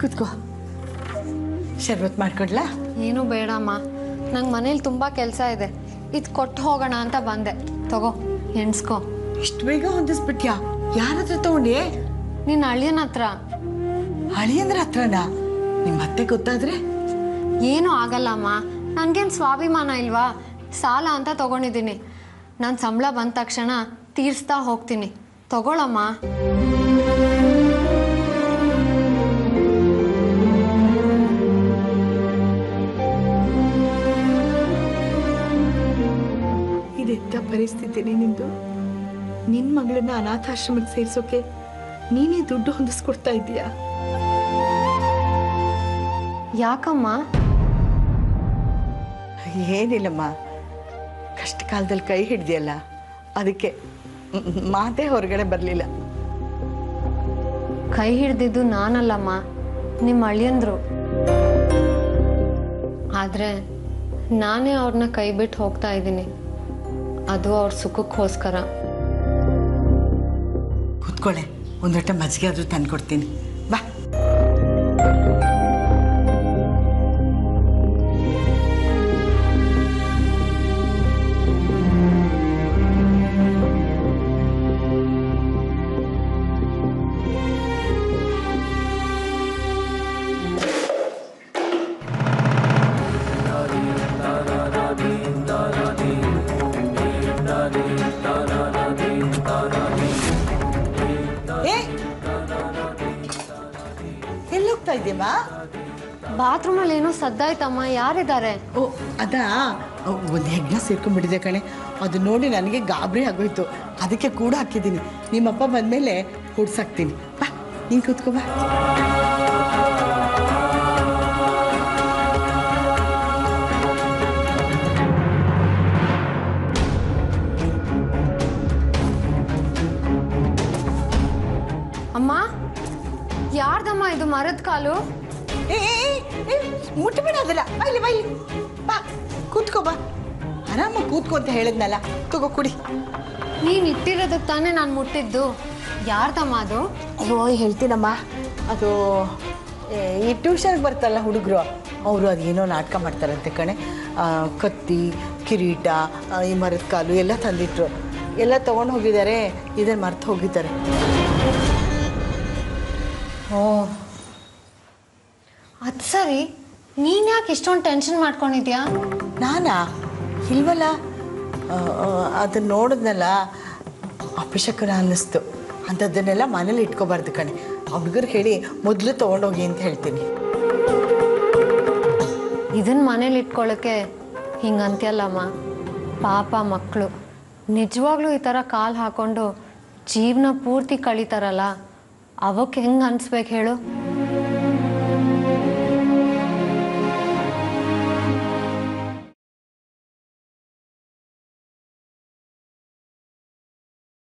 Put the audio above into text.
ಕೂತ್ಕೋ. ಶರ್ಬತ್ ಮಾಡ್ಕೊಡ್ಲಾ? ಏನು ಬೇಡಮ್ಮ, ನಂಗೆ ಮನೇಲಿ ತುಂಬ ಕೆಲಸ ಇದೆ. ಇದು ಕೊಟ್ಟು ಹೋಗೋಣ ಅಂತ ಬಂದೆ. ತಗೋ, ಎಣ್ಸ್ಕೊ. ಇಷ್ಟು ಬೇಗ ಹೊಂದಿಸ್ಬಿಟ್ಯಾ? ಯಾರ ಹತ್ರ ತಗೊಂಡೆ? ನಿನ್ನ ಅಳಿಯನ ಹತ್ರ. ಅಳಿಯಂದ್ರ ಹತ್ರನಾ? ನಿಮ್ಮ ಅತ್ತೆ ಗೊತ್ತಾದ್ರೆ? ಏನೂ ಆಗಲ್ಲಮ್ಮ, ನನಗೇನು ಸ್ವಾಭಿಮಾನ ಇಲ್ವಾ? ಸಾಲ ಅಂತ ತಗೊಂಡಿದ್ದೀನಿ. ನನ್ನ ಸಂಬಳ ಬಂದ ತಕ್ಷಣ ತೀರಿಸ್ತಾ ಹೋಗ್ತೀನಿ. ತಗೊಳಮ್ಮ. ಇದೆಂಥ ಪರಿಸ್ಥಿತಿ ನಿಂದು? ನಿನ್ನ ಮಗಳನ್ನ ಅನಾಥಾಶ್ರಮಕ್ಕೆ ಸೇರಿಸೋಕೆ ನೀನೇ ದುಡ್ಡು ಹೊಂದಿಸ್ಕೊಡ್ತಾ ಇದೀಯಾ? ಯಾಕಮ್ಮ? ಏನಿಲ್ಲಮ್ಮ, ಕಷ್ಟ ಕಾಲದಲ್ಲಿ ಕೈ ಹಿಡ್ದಿಯಲ್ಲ, ಅದಕ್ಕೆ ಮಾತೇ ಹೊರಗಡೆ ಬರಲಿಲ್ಲ. ಕೈ ಹಿಡ್ದಿದ್ದು ನಾನಲ್ಲಮ್ಮ, ನಿಮ್ಮ ಅಳಿಯಂದ್ರು. ಆದರೆ ನಾನೇ ಅವ್ರನ್ನ ಕೈ ಬಿಟ್ಟು ಹೋಗ್ತಾ ಇದ್ದೀನಿ. ಅದು ಅವ್ರ ಸುಖಕ್ಕೋಸ್ಕರ. ಕೂತ್ಕೊಳ್ಳೆ, ಒಂದು ಲೋಟ ಮಜ್ಜಿಗೆ ಆದರೂ ತಂದು ಕೊಡ್ತೀನಿ, ಬಾ. ಎಲ್ಲೋಗ್ತಾ ಇದ್ದೀಮ್ಮ? ಬಾತ್ರೂಮಲ್ಲಿ ಏನೋ ಸದ್ದಾಯ್ತಮ್ಮ. ಯಾರಿದ್ದಾರೆ? ಓ, ಅದಾ, ಒಂದು ಹೆಗ್ಣ ಸೇರ್ಕೊಂಡ್ಬಿಟ್ಟಿದೆ ಕಣೆ. ಅದು ನೋಡಿ ನನಗೆ ಗಾಬರಿ ಆಗೋಯ್ತು. ಅದಕ್ಕೆ ಕೂಡ ಹಾಕಿದ್ದೀನಿ. ನಿಮ್ಮಪ್ಪ ಬಂದಮೇಲೆ ಹೊಡ್ಸಾಕ್ತೀನಿ. ಬಾ, ನೀನು ಕೂತ್ಕೋ ಬಾ. ಅಮ್ಮ, ಯಾರ್ದಮ್ಮ ಇದು ಮರದ ಕಾಲು? ಮುಟ್ಟಬೇಡ ಅದಲ್ಲ. ಬೈಲಿ ಬೈಲಿ, ಬಾ ಕೂತ್ಕೋ, ಬಾ. ಆರಾಮಾಗಿ ಕೂತ್ಕೋ ಅಂತ ಹೇಳಿದ್ನಲ್ಲ. ತಗೋ ಕುಡಿ. ನೀನು ಇಟ್ಟಿರೋದಕ್ಕೆ ತಾನೇ ನಾನು ಮುಟ್ಟಿದ್ದು. ಯಾರ್ದಮ್ಮ ಅದು? ಅಯ್ಯೋ, ಹೇಳ್ತೀನಮ್ಮ. ಅದು ಈ ಟ್ಯೂಷನ್ಗೆ ಬರ್ತಲ್ಲ ಹುಡುಗರು, ಅವರು ಅದೇನೋ ನಾಟಕ ಮಾಡ್ತಾರಂತೆ ಕಣೆ. ಕತ್ತಿ, ಕಿರೀಟ, ಈ ಮರದ ಕಾಲು ಎಲ್ಲ ತಂದಿಟ್ರು. ಎಲ್ಲ ತೊಗೊಂಡು ಹೋಗಿದ್ದಾರೆ. ಇದನ್ನು ಮರ್ತು ಹೋಗಿದ್ದಾರೆ. ಓ, ಅದು ಸರಿ. ನೀನು ಯಾಕೆ ಇಷ್ಟೊಂದು ಟೆನ್ಷನ್ ಮಾಡ್ಕೊಂಡಿದ್ಯಾ? ನಾನಾ? ಇಲ್ವಲ್ಲ, ಅದನ್ನು ನೋಡಿದ್ನಲ್ಲ, ಅಪಶಕನ ಅನ್ನಿಸ್ತು. ಅಂಥದ್ದನ್ನೆಲ್ಲ ಮನೇಲಿ ಇಟ್ಕೋಬಾರ್ದು ಕಣೆ. ಹುಡುಗರು ಹೇಳಿ ಮೊದಲು ತೊಗೊಂಡೋಗಿ ಅಂತ ಹೇಳ್ತೀನಿ. ಇದನ್ನು ಮನೇಲಿ ಇಟ್ಕೊಳ್ಳೋಕ್ಕೆ ಹಿಂಗಂತ್ಯಲ್ಲಮ್ಮ. ಪಾಪ ಮಕ್ಕಳು ನಿಜವಾಗ್ಲೂ ಈ ಥರ ಕಾಲು ಹಾಕ್ಕೊಂಡು ಜೀವನ ಪೂರ್ತಿ ಕಳೀತಾರಲ್ಲ, ಅವಕ್ಕೆ ಹೆಂಗೆ ಅನಿಸ್ಬೇಕು ಹೇಳು?